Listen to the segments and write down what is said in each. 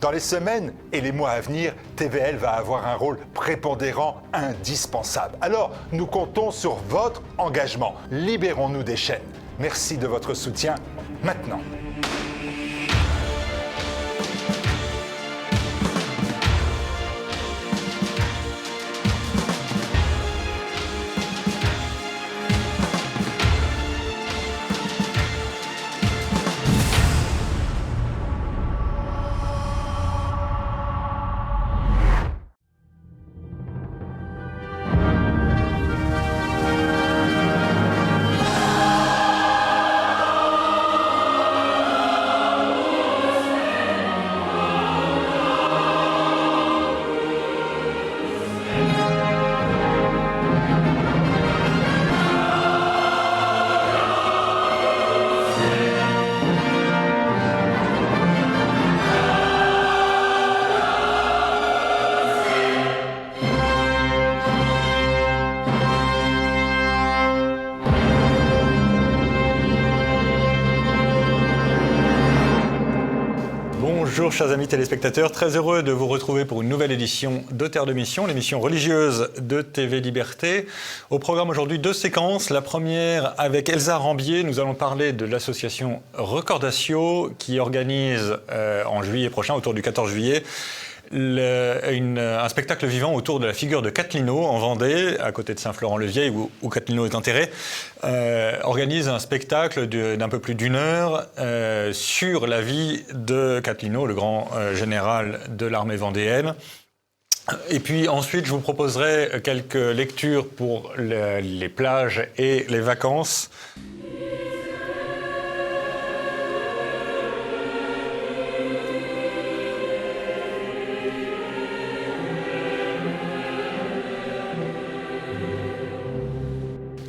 Dans les semaines et les mois à venir, TVL va avoir un rôle prépondérant, indispensable. Alors, nous comptons sur votre engagement. Libérons-nous des chaînes. Merci de votre soutien maintenant. Bonjour chers amis téléspectateurs, très heureux de vous retrouver pour une nouvelle édition de Terre de Mission, l'émission religieuse de TV Liberté. Au programme aujourd'hui, 2 séquences. La première avec Elsa Rambier, nous allons parler de l'association Recordatio qui organise en juillet prochain, autour du 14 juillet, un spectacle vivant autour de la figure de Cathelineau en Vendée, à côté de Saint-Florent-le-Vieil où Cathelineau est enterré, organise un spectacle d'un peu plus d'1 heure sur la vie de Cathelineau, le grand général de l'armée vendéenne. Et puis ensuite, je vous proposerai quelques lectures pour les plages et les vacances.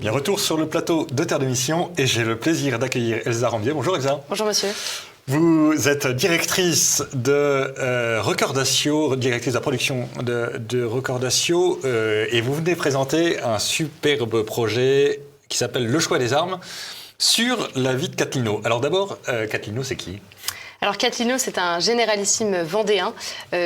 Bien, retour sur le plateau de Terre de Mission et j'ai le plaisir d'accueillir Elsa Rambier. Bonjour Elsa. Bonjour monsieur. Vous êtes directrice de Recordatio, directrice de la production de Recordatio et vous venez présenter un superbe projet qui s'appelle Le choix des armes sur la vie de Cathelineau. Alors d'abord, Cathelineau c'est qui ? Alors Cathelineau, c'est un généralissime vendéen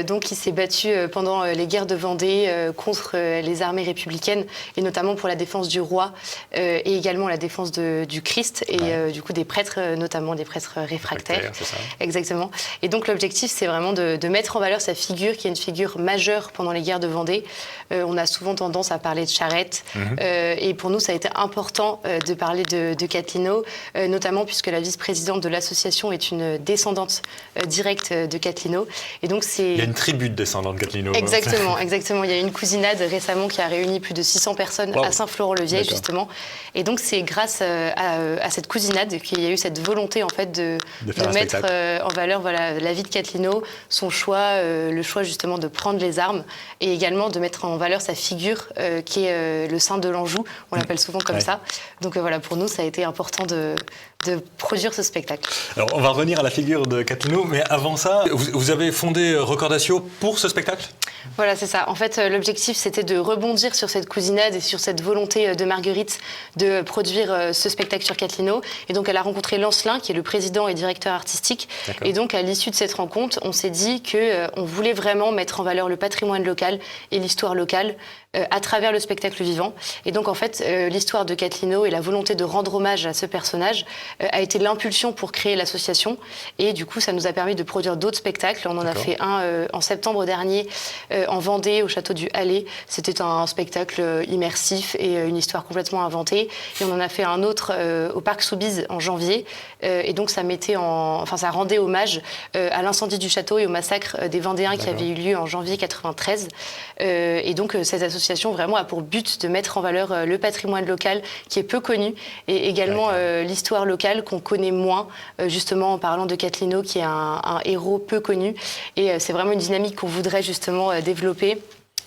donc qui s'est battu pendant les guerres de Vendée contre les armées républicaines et notamment pour la défense du roi et également la défense du Christ et du coup des prêtres, notamment des prêtres réfractaires. C'est ça. Exactement. Et donc l'objectif, c'est vraiment de mettre en valeur sa figure, qui est une figure majeure pendant les guerres de Vendée. On a souvent tendance à parler de charrette et pour nous, ça a été important de parler de Cathelineau, notamment puisque la vice-présidente de l'association est une descendante directe de Cathelineau. Et donc il y a une tribu de descendants de Cathelineau. Exactement, exactement. Il y a eu une cousinade récemment qui a réuni plus de 600 personnes à Saint-Florent-le-Vieil, justement. Et donc c'est grâce à cette cousinade qu'il y a eu cette volonté en fait de mettre en valeur la vie de Cathelineau, son choix, le choix justement de prendre les armes et également de mettre en valeur sa figure qui est le saint de l'Anjou. On l'appelle souvent comme ça. Donc voilà, pour nous, ça a été important de produire ce spectacle. Alors, on va revenir à la figure de Cathelineau, mais avant ça, vous avez fondé Recordatio pour ce spectacle ? Voilà, c'est ça. En fait, l'objectif, c'était de rebondir sur cette cousinade et sur cette volonté de Marguerite de produire ce spectacle sur Cathelineau. Et donc, elle a rencontré Lancelin, qui est le président et directeur artistique. Et donc, à l'issue de cette rencontre, on s'est dit qu'on voulait vraiment mettre en valeur le patrimoine local et l'histoire locale à travers le spectacle vivant. Et donc, en fait, l'histoire de Cathelineau et la volonté de rendre hommage à ce personnage a été l'impulsion pour créer l'association. Et du coup, ça nous a permis de produire d'autres spectacles. On en a fait un en septembre dernier en Vendée, au château du Hallé. C'était un spectacle immersif et une histoire complètement inventée. Et on en a fait un autre au parc Soubise en janvier. Et donc, ça rendait hommage à l'incendie du château et au massacre des Vendéens qui avait eu lieu en janvier 93. Et donc, cette association vraiment a pour but de mettre en valeur le patrimoine local qui est peu connu et également l'histoire locale qu'on connaît moins, justement en parlant de Cathelineau qui est un héros peu connu. Et c'est vraiment une dynamique qu'on voudrait justement développer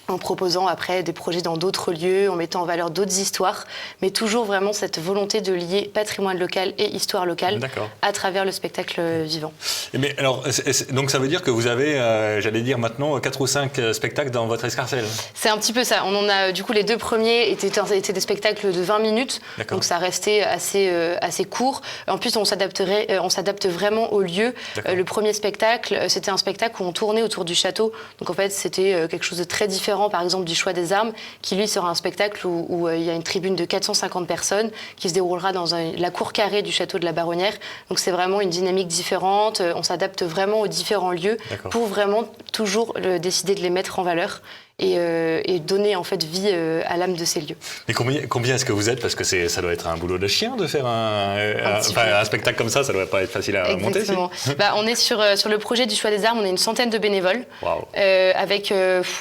en proposant après des projets dans d'autres lieux, en mettant en valeur d'autres histoires, mais toujours vraiment cette volonté de lier patrimoine local et histoire locale à travers le spectacle vivant. Mais alors, donc ça veut dire que vous avez, j'allais dire maintenant, 4 ou 5 spectacles dans votre escarcelle? C'est un petit peu ça. On en a, du coup, les 2 premiers étaient des spectacles de 20 minutes, donc ça restait assez court. En plus, on s'adapte vraiment au lieu. Le premier spectacle, c'était un spectacle où on tournait autour du château, donc en fait, c'était quelque chose de très différent, par exemple, du choix des armes, qui lui sera un spectacle où il y a une tribune de 450 personnes qui se déroulera dans la cour carrée du château de la Baronnière. Donc c'est vraiment une dynamique différente. On s'adapte vraiment aux différents lieux pour vraiment toujours décider de les mettre en valeur. Et donner en fait vie à l'âme de ces lieux. Mais combien est-ce que vous êtes? Parce que ça doit être un boulot de chien de faire un spectacle comme ça doit pas être facile à monter. Exactement. On est sur le projet du choix des armes, on est une centaine de bénévoles. Wow. Avec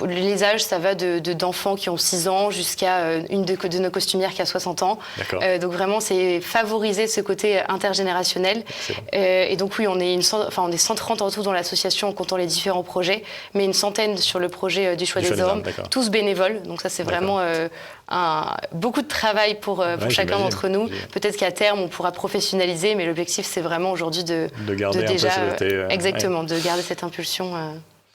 les âges, ça va d'enfants qui ont 6 ans jusqu'à une de nos costumières qui a 60 ans. Donc vraiment, c'est favoriser ce côté intergénérationnel. Et donc oui, on est 130 en tout dans l'association en comptant les différents projets, mais une centaine sur le projet du choix des armes. Tous bénévoles, donc ça c'est vraiment beaucoup de travail pour chacun d'entre nous. Peut-être qu'à terme on pourra professionnaliser, mais l'objectif c'est vraiment aujourd'hui de garder de garder cette impulsion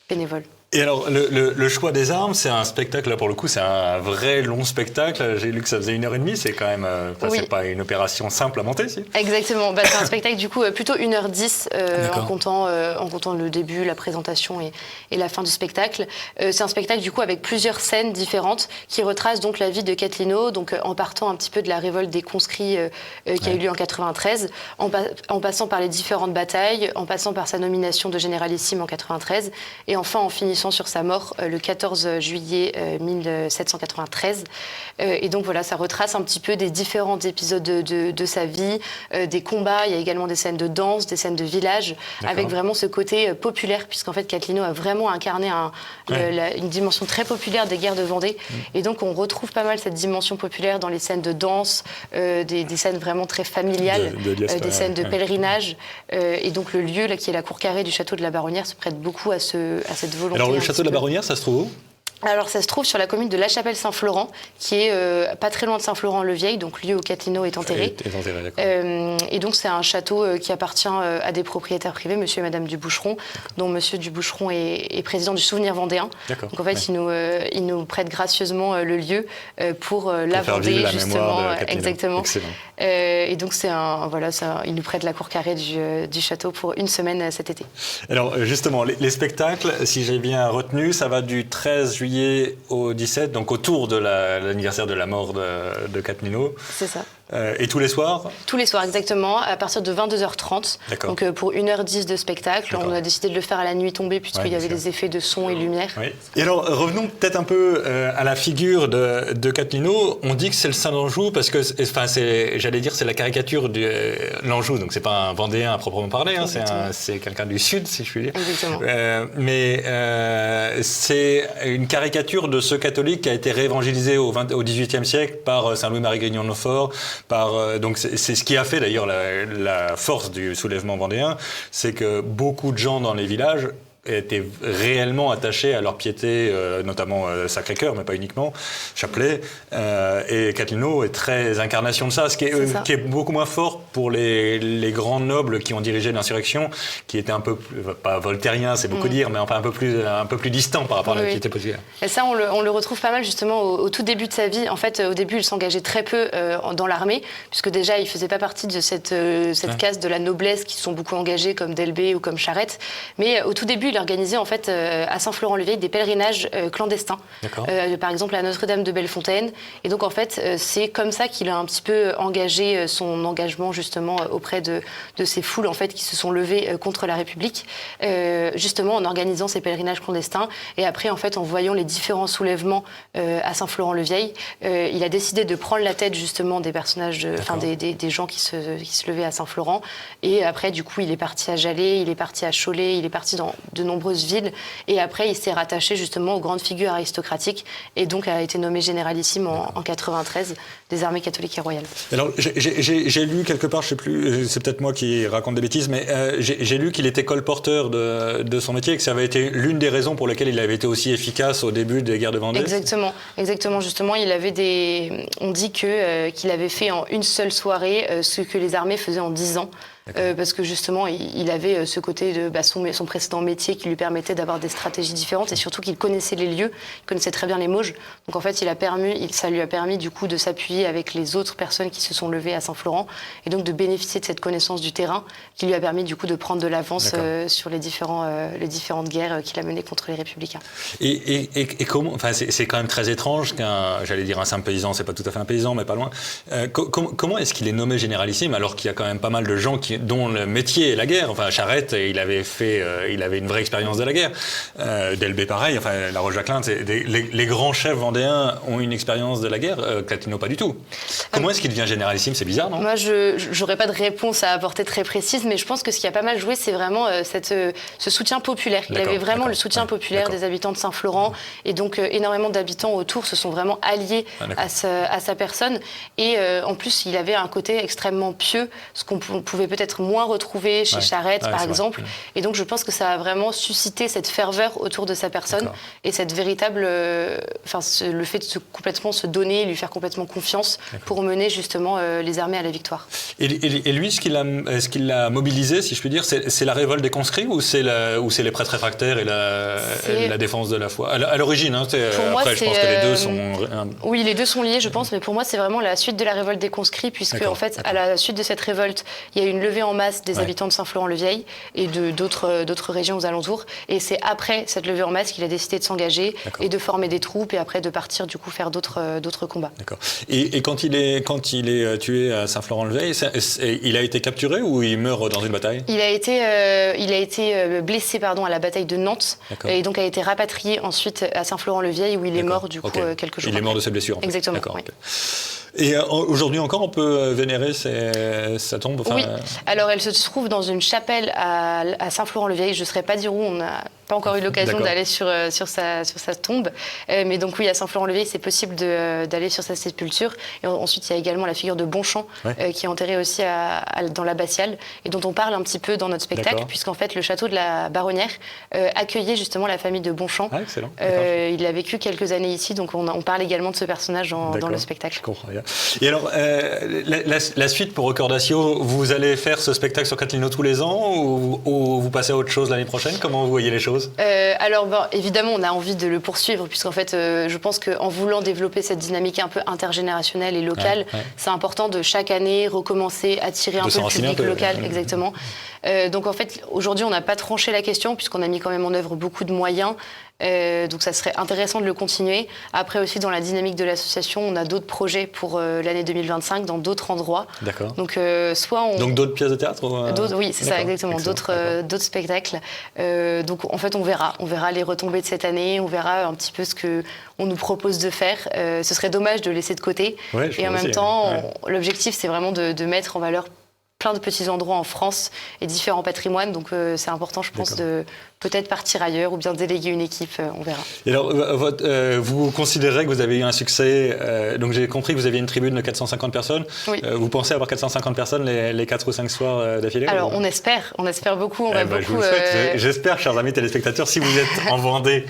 bénévole. Et alors, le choix des armes, c'est un spectacle, là pour le coup, c'est un vrai long spectacle. J'ai lu que ça faisait 1h30, c'est quand même, c'est pas une opération simple à monter, si? Exactement, c'est un spectacle du coup plutôt 1h10 en comptant le début, la présentation et la fin du spectacle. C'est un spectacle du coup avec plusieurs scènes différentes qui retracent donc la vie de Catlino, donc en partant un petit peu de la révolte des conscrits qui a eu lieu en 93, en passant par les différentes batailles, en passant par sa nomination de généralissime en 93, et enfin en finissant sur sa mort le 14 juillet 1793. Et donc voilà, ça retrace un petit peu des différents épisodes de sa vie, des combats. Il y a également des scènes de danse, des scènes de village, avec vraiment ce côté populaire, puisqu'en fait Catlino a vraiment incarné une dimension très populaire des guerres de Vendée. Et donc on retrouve pas mal cette dimension populaire dans les scènes de danse, des scènes vraiment très familiales, des scènes de pèlerinage. Et donc le lieu là, qui est la cour carrée du château de la Baronnière se prête beaucoup à cette volonté. Alors le château de la Baronnière, ça se trouve où? Alors ça se trouve sur la commune de La Chapelle-Saint-Florent, qui est pas très loin de Saint-Florent-le-Vieil, donc lieu où Catlino est enterré. Et donc c'est un château qui appartient à des propriétaires privés, monsieur et madame Duboucheron, dont monsieur Duboucheron est président du Souvenir vendéen. Donc en fait, il nous prête gracieusement le lieu pour la Vendée, justement. Exactement. Et donc il nous prête la cour carrée du château pour une semaine cet été. Alors justement, les spectacles, si j'ai bien retenu, ça va du 13 juillet au 17, donc autour de l'anniversaire de la mort de Catlino. C'est ça. Et tous les soirs? Tous les soirs, exactement, à partir de 22h30. Donc pour 1h10 de spectacle. On a décidé de le faire à la nuit tombée, puisqu'il y avait des effets de son et lumière. Et alors, revenons peut-être un peu à la figure de Catlino. On dit que c'est le Saint d'Anjou, parce que, j'allais dire, c'est la caricature de l'Anjou. Donc c'est pas un Vendéen à proprement parler, hein, c'est quelqu'un du Sud, si je puis dire. Exactement. Mais c'est une caricature de ce catholique qui a été réévangélisé au XVIIIe siècle par Saint-Louis-Marie Grignon-Montfort. Donc c'est ce qui a fait d'ailleurs la force du soulèvement vendéen, c'est que beaucoup de gens dans les villages étaient réellement attachés à leur piété, notamment Sacré-Cœur, mais pas uniquement, Chapelet. Et Catlino est très incarnation de ça, ce qui est beaucoup moins fort pour les grands nobles qui ont dirigé l'insurrection, qui étaient un peu plus, pas voltairiens, c'est beaucoup dire, mais enfin un peu plus distants par rapport à la piété populaire. Et ça, on le retrouve pas mal justement au tout début de sa vie. En fait, au début, il s'engageait très peu dans l'armée, puisque déjà, il faisait pas partie de cette caste de la noblesse qui sont beaucoup engagés, comme Delbé ou comme Charette. Mais au tout début, il organisait en fait à Saint-Florent-le-Vieil des pèlerinages clandestins, par exemple à Notre-Dame de Bellefontaine. Et donc en fait, c'est comme ça qu'il a un petit peu engagé son engagement justement auprès de ces foules en fait qui se sont levées contre la République, justement en organisant ces pèlerinages clandestins. Et après en fait, en voyant les différents soulèvements à Saint-Florent-le-Vieil, il a décidé de prendre la tête justement des personnages, des gens qui se levaient à Saint-Florent. Et après du coup, il est parti à Jalais, il est parti à Cholet, il est parti de nombreuses villes. Et après, il s'est rattaché justement aux grandes figures aristocratiques et donc a été nommé généralissime en 93 des armées catholiques et royales. Alors, j'ai lu quelque part, je sais plus, c'est peut-être moi qui raconte des bêtises, mais j'ai lu qu'il était colporteur de son métier et que ça avait été l'une des raisons pour lesquelles il avait été aussi efficace au début des guerres de Vendée. Exactement. Justement, on dit qu'il avait fait en une seule soirée ce que les armées faisaient en 10 ans. Parce que justement, il avait ce côté de son précédent métier qui lui permettait d'avoir des stratégies différentes et surtout qu'il connaissait les lieux, il connaissait très bien les Mauges. Donc en fait, ça lui a permis du coup de s'appuyer avec les autres personnes qui se sont levées à Saint-Florent et donc de bénéficier de cette connaissance du terrain qui lui a permis du coup de prendre de l'avance sur les différentes guerres qu'il a menées contre les Républicains. Et comment, enfin c'est quand même très étrange j'allais dire un simple paysan, c'est pas tout à fait un paysan, mais pas loin. Comment est-ce qu'il est nommé généralissime alors qu'il y a quand même pas mal de gens dont le métier est la guerre. Enfin, Charette, il avait une vraie expérience de la guerre. Delbé, pareil. Enfin, La Roche-Jacquelin, les grands chefs vendéens ont une expérience de la guerre. Catlino, pas du tout. Comment est-ce qu'il devient généralissime? C'est bizarre, non? Moi, je n'aurais pas de réponse à apporter très précise, mais je pense que ce qui a pas mal joué, c'est vraiment ce soutien populaire. Il avait vraiment le soutien populaire des habitants de Saint-Florent, et donc énormément d'habitants autour se sont vraiment alliés à sa personne. Et en plus, il avait un côté extrêmement pieux, ce qu'on pouvait peut-être moins retrouvé chez Charette, par exemple. Et donc, je pense que ça a vraiment suscité cette ferveur autour de sa personne et cette véritable... le fait de complètement se donner, lui faire complètement confiance pour mener justement les armées à la victoire. Et lui, ce qui l'a mobilisé, si je puis dire, c'est la révolte des conscrits ou c'est les prêtres réfractaires et la défense de la foi? À l'origine, hein, après, je pense que les deux sont... Oui, les deux sont liés, je pense, mais pour moi, c'est vraiment la suite de la révolte des conscrits, puisque, en fait, à la suite de cette révolte, il y a eu une levée en masse des habitants de Saint-Florent-le-Vieil et d'autres régions aux alentours. Et c'est après cette levée en masse qu'il a décidé de s'engager et de former des troupes et après de partir du coup faire d'autres combats. D'accord. Et quand il est tué à Saint-Florent-le-Vieil, il a été capturé ou il meurt dans une bataille? Il a été blessé à la bataille de Nantes et donc a été rapatrié ensuite à Saint-Florent-le-Vieil où il est mort du coup quelques jours. Il est mort de ses blessures. Exactement. Oui. Et aujourd'hui encore, on peut vénérer sa tombe? Oui, alors elle se trouve dans une chapelle à Saint-Florent-le-Vieil. Je ne saurais pas dire où, on n'a pas encore eu l'occasion d'aller sur sa tombe. Mais donc oui, à Saint-Florent-le-Vieil, c'est possible d'aller sur sa sépulture. Et ensuite, il y a également la figure de Bonchamp, qui est enterrée aussi dans l'abbatiale, et dont on parle un petit peu dans notre spectacle, puisqu'en fait, le château de la Baronnière accueillait justement la famille de Bonchamp. Ah, excellent. Il a vécu quelques années ici, donc on parle également de ce personnage dans le spectacle. Je comprends bien. Et alors, la suite pour Recordatio, vous allez faire ce spectacle sur Catlino tous les ans ou vous passez à autre chose l'année prochaine? Comment vous voyez les choses? Alors, évidemment, on a envie de le poursuivre, puisqu'en fait, je pense qu'en voulant développer cette dynamique un peu intergénérationnelle et locale, c'est important de chaque année recommencer, attirer un peu le public local. Exactement. Donc en fait, aujourd'hui, on n'a pas tranché la question, puisqu'on a mis quand même en œuvre beaucoup de moyens. Donc ça serait intéressant de le continuer. Après aussi, dans la dynamique de l'association, on a d'autres projets pour l'année 2025 dans d'autres endroits. D'accord. Donc donc d'autres pièces de théâtre oui, c'est ça, exactement. D'autres spectacles. Donc en fait, on verra les retombées de cette année, on verra un petit peu ce que on nous propose de faire. Ce serait dommage de laisser de côté. Et en même temps, l'objectif, c'est vraiment de mettre en valeur plein de petits endroits en France et différents patrimoines. Donc c'est important, je pense, de peut-être partir ailleurs ou bien déléguer une équipe, on verra. Et alors, vous considérez que vous avez eu un succès, donc j'ai compris que vous aviez une tribune de 450 personnes. Oui. Vous pensez avoir 450 personnes les 4 ou 5 soirs d'affilée? Alors, on espère beaucoup. On va beaucoup. Je vous le souhaite. J'espère, chers amis téléspectateurs, si vous êtes en Vendée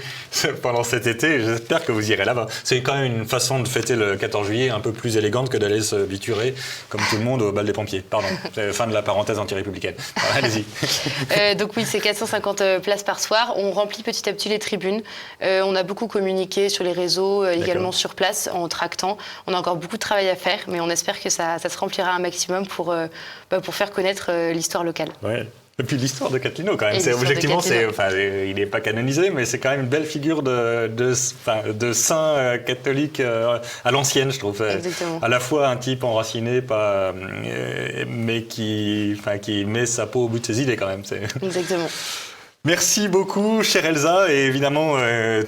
pendant cet été, j'espère que vous irez là-bas. C'est quand même une façon de fêter le 14 juillet un peu plus élégante que d'aller se biturer, comme tout le monde, au bal des pompiers. Pardon, c'est fin de la parenthèse anti-républicaine. Allez-y. Donc oui, c'est 450 places par soir. On remplit petit à petit les tribunes. On a beaucoup communiqué sur les réseaux, également sur place, en tractant. On a encore beaucoup de travail à faire, mais on espère que ça se remplira un maximum pour faire connaître l'histoire locale. Ouais. Et puis l'histoire de Catlino, quand même. Objectivement, il n'est pas canonisé, mais c'est quand même une belle figure de saint catholique à l'ancienne, je trouve. Exactement. À la fois un type enraciné, mais qui met sa peau au bout de ses idées, quand même. Exactement. Merci beaucoup, chère Elsa, et évidemment,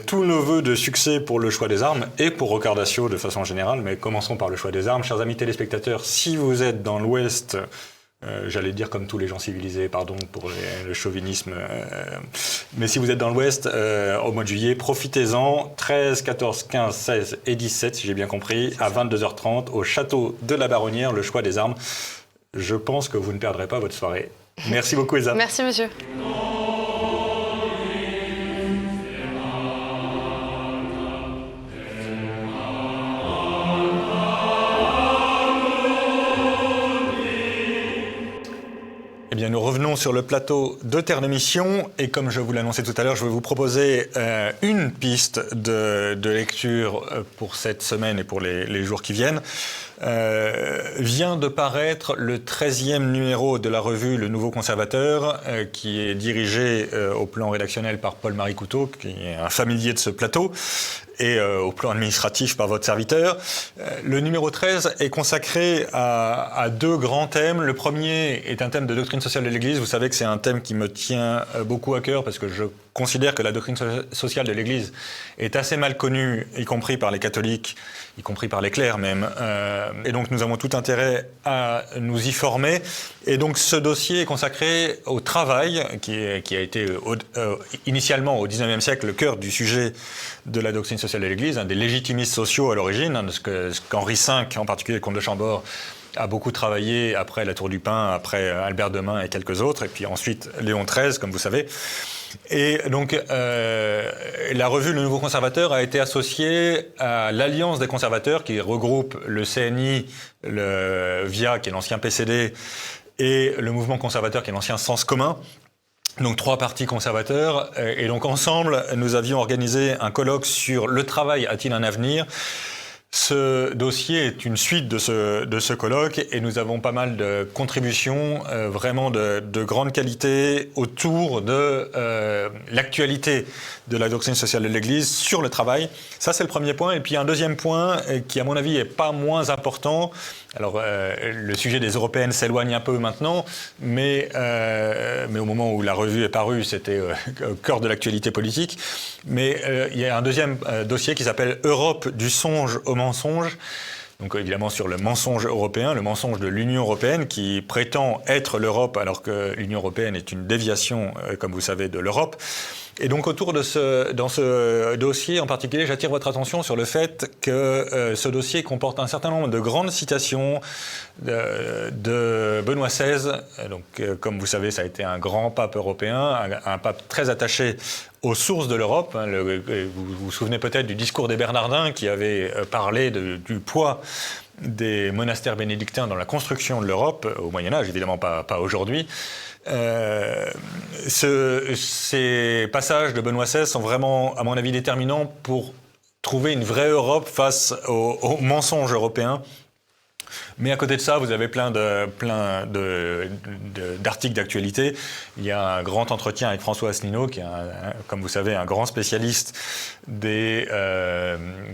tous nos vœux de succès pour le choix des armes et pour Recordatio de façon générale, mais commençons par le choix des armes. Chers amis téléspectateurs, si vous êtes dans l'Ouest J'allais dire comme tous les gens civilisés, pardon pour le chauvinisme. Mais si vous êtes dans l'Ouest, au mois de juillet, profitez-en. 13, 14, 15, 16 et 17, si j'ai bien compris, à 22h30, au château de la Baronnière, le choix des armes. Je pense que vous ne perdrez pas votre soirée. Merci beaucoup, Elsa. Merci, monsieur. Eh bien, nous revenons sur le plateau de Terre de Mission et comme je vous l'annonçais tout à l'heure, je vais vous proposer une piste de lecture pour cette semaine et pour les jours qui viennent. Vient de paraître le 13e numéro de la revue Le Nouveau Conservateur, qui est dirigé au plan rédactionnel par Paul-Marie Couteau, qui est un familier de ce plateau, et au plan administratif par votre serviteur. Le numéro 13 est consacré à deux grands thèmes. Le premier est un thème de doctrine sociale de l'Église. Vous savez que c'est un thème qui me tient beaucoup à cœur parce que je considère que la doctrine sociale de l'Église est assez mal connue, y compris par les catholiques, y compris par les clercs même. Et donc nous avons tout intérêt à nous y former. Et donc ce dossier est consacré au travail, qui a été initialement au XIXe siècle le cœur du sujet de la doctrine sociale de l'Église, des légitimistes sociaux à l'origine, de ce qu'Henri V, en particulier le comte de Chambord, a beaucoup travaillé après la Tour du Pin, après Albert Demain et quelques autres, et puis ensuite Léon XIII, comme vous savez. Et donc, la revue Le Nouveau Conservateur a été associée à l'Alliance des conservateurs qui regroupe le CNI, le VIA, qui est l'ancien PCD, et le Mouvement conservateur, qui est l'ancien Sens commun. Donc, trois partis conservateurs. Et donc, ensemble, nous avions organisé un colloque sur le travail a-t-il un avenir ? Ce dossier est une suite de ce colloque et nous avons pas mal de contributions vraiment de grande qualité autour de l'actualité de la doctrine sociale de l'Église sur le travail. Ça, c'est le premier point. Et puis un deuxième point qui, à mon avis, est pas moins important. Alors, le sujet des européennes s'éloigne un peu maintenant, mais au moment où la revue est parue, c'était au cœur de l'actualité politique. Mais il y a un deuxième dossier qui s'appelle « Europe du songe au mensonge ». Donc évidemment sur le mensonge européen, le mensonge de l'Union européenne qui prétend être l'Europe alors que l'Union européenne est une déviation, comme vous savez, de l'Europe. Et donc dans ce dossier en particulier, j'attire votre attention sur le fait que ce dossier comporte un certain nombre de grandes citations de Benoît XVI. Donc, comme vous savez, ça a été un grand pape européen, un pape très attaché aux sources de l'Europe. Vous vous souvenez peut-être du discours des Bernardins qui avait parlé du poids des monastères bénédictins dans la construction de l'Europe, au Moyen-Âge, évidemment pas aujourd'hui. Ces passages de Benoît XVI sont vraiment, à mon avis, déterminants pour trouver une vraie Europe face aux mensonges européens. Mais à côté de ça, vous avez plein d'articles d'actualité. Il y a un grand entretien avec François Asselineau, qui est, comme vous savez, un grand spécialiste des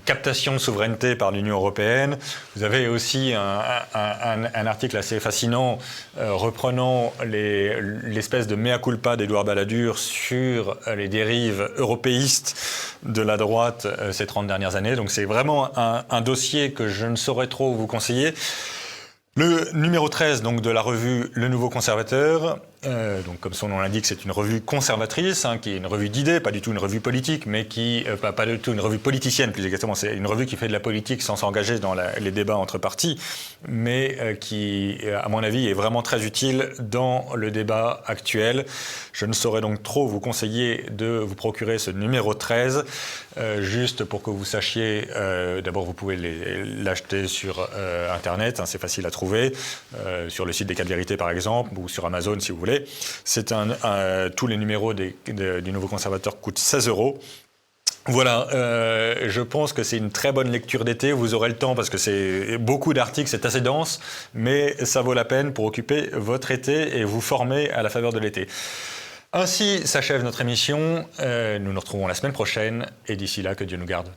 captations de souveraineté par l'Union européenne. Vous avez aussi un article assez fascinant reprenant l'espèce de mea culpa d'Édouard Balladur sur les dérives européistes de la droite ces 30 dernières années. Donc c'est vraiment un dossier que je ne saurais trop vous conseiller. Le numéro 13 donc, de la revue Le Nouveau Conservateur, donc comme son nom l'indique, c'est une revue conservatrice, qui est une revue d'idées, pas du tout une revue politique, mais pas du tout une revue politicienne plus exactement. C'est une revue qui fait de la politique sans s'engager dans les débats entre partis, mais qui, à mon avis, est vraiment très utile dans le débat actuel. Je ne saurais donc trop vous conseiller de vous procurer ce numéro 13, juste pour que vous sachiez, d'abord vous pouvez l'acheter sur Internet, c'est facile à trouver, sur le site des 4 Vérités par exemple, ou sur Amazon si vous voulez. Tous les numéros du Nouveau Conservateur coûtent 16 €. Voilà, je pense que c'est une très bonne lecture d'été. Vous aurez le temps parce que c'est beaucoup d'articles, c'est assez dense, mais ça vaut la peine pour occuper votre été et vous former à la faveur de l'été. Ainsi s'achève notre émission. Nous nous retrouvons la semaine prochaine et d'ici là, que Dieu nous garde.